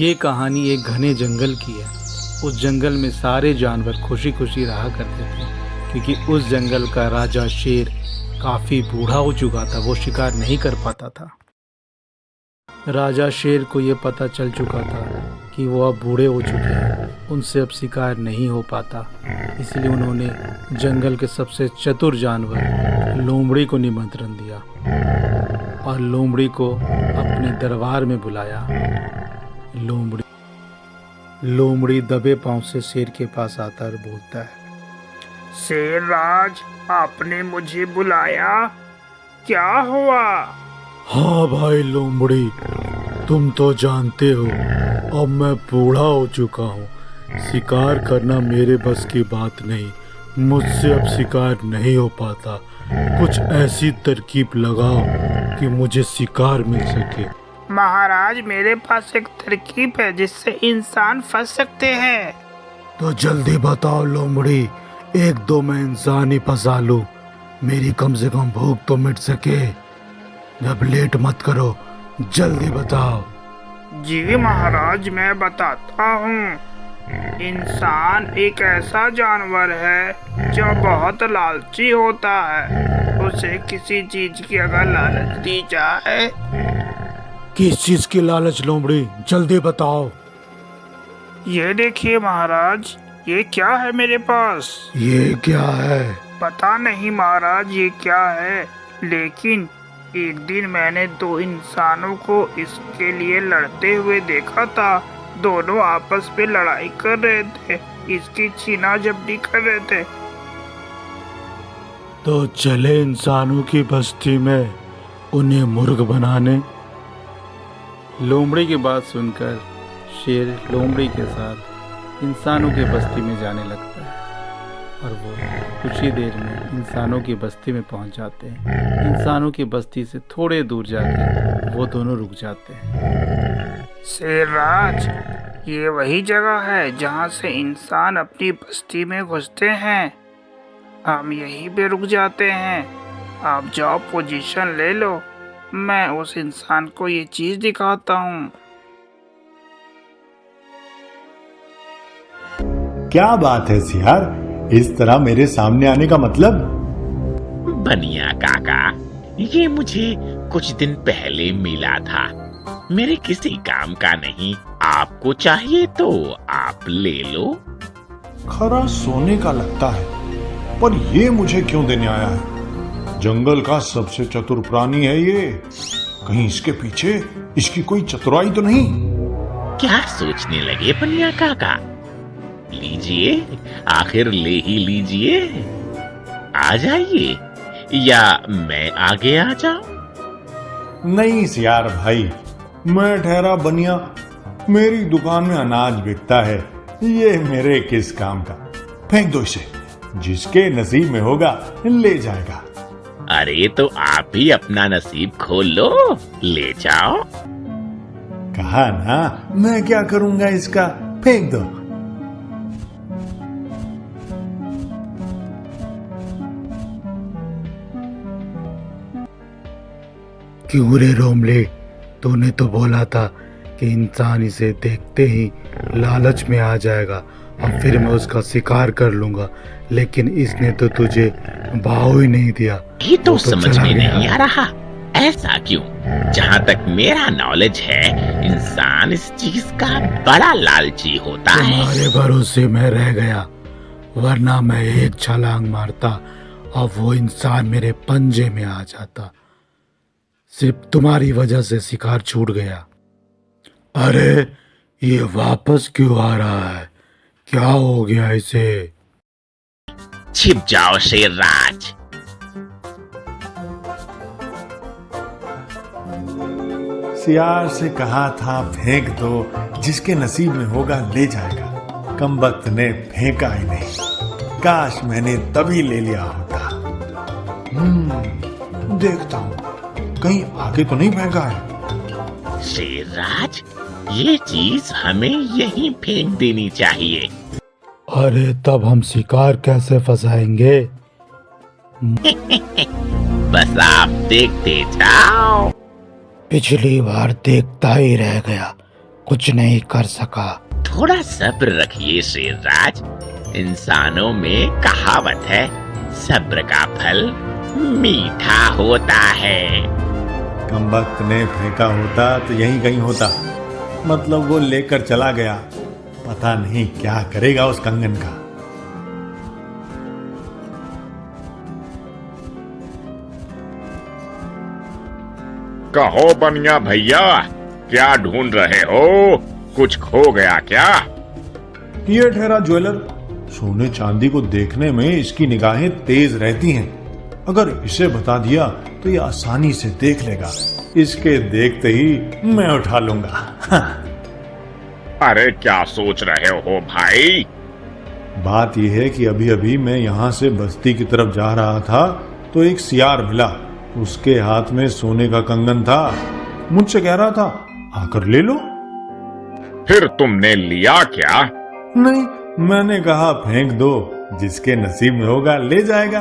ये कहानी एक घने जंगल की है। उस जंगल में सारे जानवर खुशी खुशी रहा करते थे, क्योंकि उस जंगल का राजा शेर काफी बूढ़ा हो चुका था। वो शिकार नहीं कर पाता था। राजा शेर को ये पता चल चुका था कि वो अब बूढ़े हो चुके हैं, उनसे अब शिकार नहीं हो पाता। इसलिए उन्होंने जंगल के सबसे चतुर जानवर लोमड़ी को निमंत्रण दिया और लोमड़ी को अपने दरबार में बुलाया। लोमड़ी दबे पांव से शेर के पास आता और बोलता है, शेर राज, आपने मुझे बुलाया, क्या हुआ? हाँ भाई लोमड़ी, तुम तो जानते हो अब मैं बूढ़ा हो चुका हूँ। शिकार करना मेरे बस की बात नहीं, मुझसे अब शिकार नहीं हो पाता। कुछ ऐसी तरकीब लगाओ कि मुझे शिकार मिल सके। महाराज, मेरे पास एक तरकीब है जिससे इंसान फंस सकते हैं। तो जल्दी बताओ लोमड़ी, एक दो मैं इंसान ही फंसा लूं, मेरी कम से कम भूख तो मिट सके। जब लेट मत करो, जल्दी बताओ। जी महाराज, मैं बताता हूँ। इंसान एक ऐसा जानवर है जो बहुत लालची होता है। उसे किसी चीज की अगर लालच दी जाए। किस चीज की लालच लोमड़ी, जल्दी बताओ। ये देखिए महाराज, ये क्या है मेरे पास? ये क्या है? पता नहीं महाराज ये क्या है, लेकिन एक दिन मैंने दो इंसानों को इसके लिए लड़ते हुए देखा था। दोनों आपस में लड़ाई कर रहे थे, इसकी छीना झपटी कर रहे थे। तो चले इंसानों की बस्ती में उन्हें मुर्ग बनाने। लोमड़ी की बात सुनकर शेर लोमड़ी के साथ इंसानों की बस्ती में जाने लगता है और वो कुछ ही देर में इंसानों की बस्ती में पहुंच जाते हैं। इंसानों की बस्ती से थोड़े दूर जाके वो दोनों रुक जाते हैं। शेरराज, ये वही जगह है जहाँ से इंसान अपनी बस्ती में घुसते हैं। हम यहीं पे रुक जाते हैं। आप जाओ, पोजीशन ले लो, मैं उस इंसान को ये चीज दिखाता हूँ। क्या बात है सियार, इस तरह मेरे सामने आने का मतलब? बनिया काका, ये मुझे कुछ दिन पहले मिला था। मेरे किसी काम का नहीं, आपको चाहिए तो आप ले लो। खरा सोने का लगता है, पर ये मुझे क्यों देने आया है? जंगल का सबसे चतुर प्राणी है ये, कहीं इसके पीछे इसकी कोई चतुराई तो नहीं? क्या सोचने लगे बनिया काका? लीजिए, आखिर ले ही लीजिए। आ जाइए, या मैं आगे आ जाऊं? नहीं सियार भाई, मैं ठहरा बनिया, मेरी दुकान में अनाज बिकता है, ये मेरे किस काम का। फेंक दो इसे, जिसके नसीब में होगा ले जाएगा। अरे तो आप ही अपना नसीब खोल लो, ले जाओ। कहा ना, मैं क्या करूंगा इसका, फेंक दो। क्यों रे रोमले, तूने तो बोला था कि इंसान इसे देखते ही लालच में आ जाएगा और फिर मैं उसका शिकार कर लूंगा, लेकिन इसने तो तुझे भाव ही नहीं दिया। ये तो समझ में नहीं आ रहा, ऐसा क्यों? जहाँ तक मेरा नॉलेज है, इंसान इस चीज का बड़ा लालची होता है। तुम्हारे भरोसे में रह गया, वरना मैं एक छलांग मारता और वो इंसान मेरे पंजे में आ जाता। सिर्फ तुम्हारी वजह से शिकार छूट गया। अरे ये वापस क्यों आ रहा है? क्या हो गया इसे? छिप जाओ शेरराज। सियार से कहा था फेंक दो, जिसके नसीब में होगा ले जाएगा। कमबख्त ने फेंका ही नहीं, काश मैंने तभी ले लिया होता। देखता हूँ कहीं आगे तो नहीं फेंका है। शेरराज, ये चीज हमें यहीं फेंक देनी चाहिए। अरे तब हम शिकार कैसे फंसाएंगे? बस आप देखते जाओ। पिछली बार देखता ही रह गया, कुछ नहीं कर सका। थोड़ा सब्र रखिए शेरराज। इंसानों में कहावत है, सब्र का फल मीठा होता है। कमबख्त ने फेंका होता तो यहीं कहीं होता, मतलब वो लेकर चला गया। पता नहीं क्या करेगा उस कंगन का। कहो बनिया भैया, क्या ढूंढ रहे हो? कुछ खो गया क्या? ये ठहरा ज्वेलर। सोने चांदी को देखने में इसकी निगाहें तेज रहती हैं। अगर इसे बता दिया तो ये आसानी से देख लेगा। इसके देखते ही मैं उठा लूंगा। अरे क्या सोच रहे हो भाई? बात यह है कि अभी अभी मैं यहाँ से बस्ती की तरफ जा रहा था तो एक सियार मिला। उसके हाथ में सोने का कंगन था। मुझसे कह रहा था, आकर ले लो। फिर तुमने लिया क्या? नहीं, मैंने कहा फेंक दो, जिसके नसीब में होगा ले जाएगा।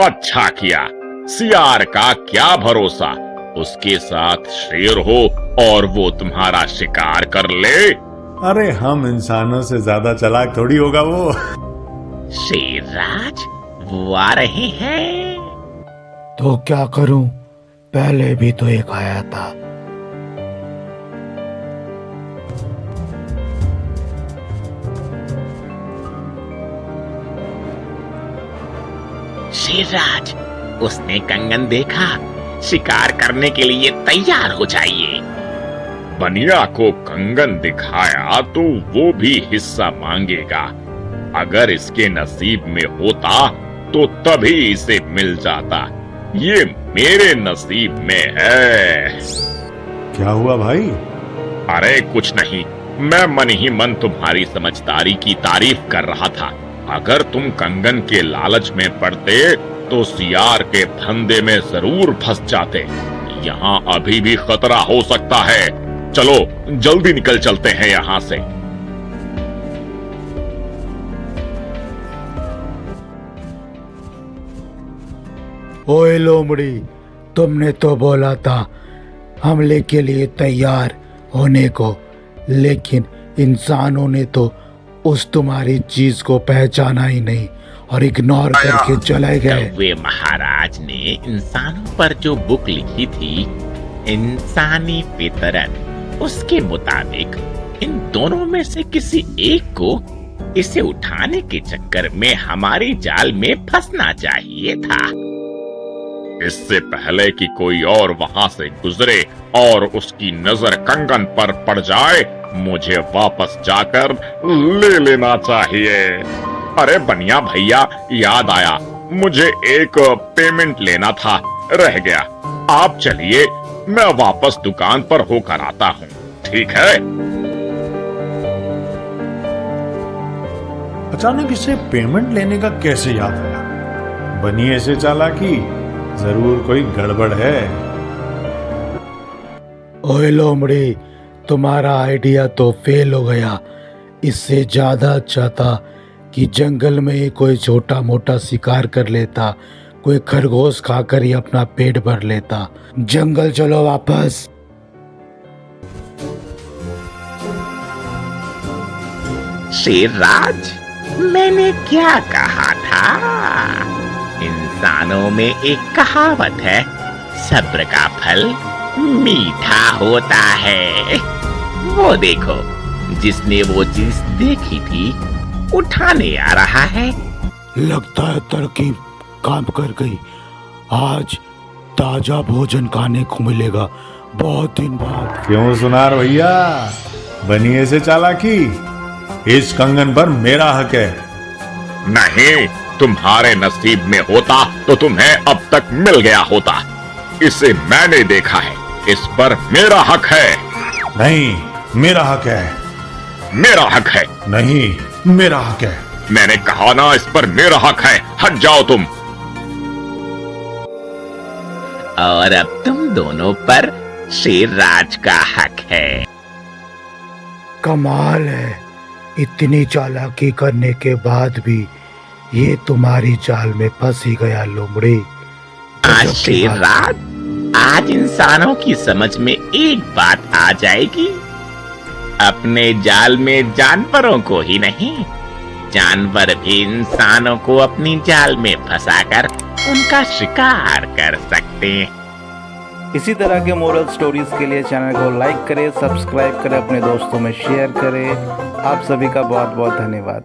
अच्छा किया। सियार का क्या भरोसा, उसके साथ शेर हो और वो तुम्हारा शिकार कर ले। अरे हम इंसानों से ज्यादा चालाक थोड़ी होगा वो। शेरराज, वो आ रहे हैं। तो क्या करूं? पहले भी तो एक आया था। शेरराज, उसने कंगन देखा। शिकार करने के लिए तैयार हो जाइए। बनिया को कंगन दिखाया तो वो भी हिस्सा मांगेगा। अगर इसके नसीब में होता तो तभी इसे मिल जाता। ये मेरे नसीब में है। क्या हुआ भाई? अरे कुछ नहीं, मैं मन ही मन तुम्हारी समझदारी की तारीफ कर रहा था। अगर तुम कंगन के लालच में पड़ते तो सियार के फंदे में जरूर फंस जाते। यहाँ अभी भी खतरा हो सकता है। चलो जल्दी निकल चलते हैं यहाँ से। ओए लोमड़ी, तुमने तो बोला था हमले के लिए तैयार होने को, लेकिन इंसानों ने तो उस तुम्हारी चीज को पहचाना ही नहीं और इग्नोर करके चले गए। वे महाराज ने इंसानों पर जो बुक लिखी थी, इंसानी फितरत, उसके मुताबिक इन दोनों में से किसी एक को इसे उठाने के चक्कर में हमारे जाल में फंसना चाहिए था। इससे पहले कि कोई और वहां से गुजरे और उसकी नजर कंगन पर पड़ जाए, मुझे वापस जाकर ले लेना चाहिए। अरे बनिया भैया, याद आया, मुझे एक पेमेंट लेना था, रह गया। आप चलिए, मैं वापस दुकान पर होकर आता हूँ, ठीक है? अचानक इसे पेमेंट लेने का कैसे याद आया? बनिए से चालाकी, जरूर कोई गड़बड़ है। ओए लोमड़ी, तुम्हारा आइडिया तो फेल हो गया। इससे ज्यादा अच्छा था कि जंगल में ही कोई छोटा मोटा शिकार कर लेता, कोई खरगोश खाकर ही अपना पेट भर लेता। जंगल चलो वापस। शेरराज, मैंने क्या कहा था? इंसानों में एक कहावत है, सब्र का फल मीठा होता है। वो देखो, जिसने वो चीज देखी थी उठाने आ रहा है। लगता है तरकीब काम कर गई। आज ताजा भोजन खाने को मिलेगा, बहुत दिन बाद। क्यों सुनार भैया, बनिए से चालाकी? इस कंगन पर मेरा हक है। नहीं, तुम्हारे नसीब में होता तो तुम्हें अब तक मिल गया होता। इसे मैंने देखा है, इस पर मेरा हक है। नहीं, मेरा हक है। मेरा हक है। नहीं, मेरा हक है। मैंने कहा ना, इस पर मेरा हक है। हट जाओ तुम। और अब तुम दोनों पर शेरराज का हक है। कमाल है, इतनी चालाकी करने के बाद भी ये तुम्हारी जाल में फंस ही गया लोमड़ी। आज शेरराज, आज इंसानों की समझ में एक बात आ जाएगी। अपने जाल में जानवरों को ही नहीं, जानवर भी इंसानों को अपनी जाल में फंसाकर उनका शिकार कर सकते हैं। इसी तरह के मोरल स्टोरीज के लिए चैनल को लाइक करें, सब्सक्राइब करें, अपने दोस्तों में शेयर करें। आप सभी का बहुत बहुत धन्यवाद।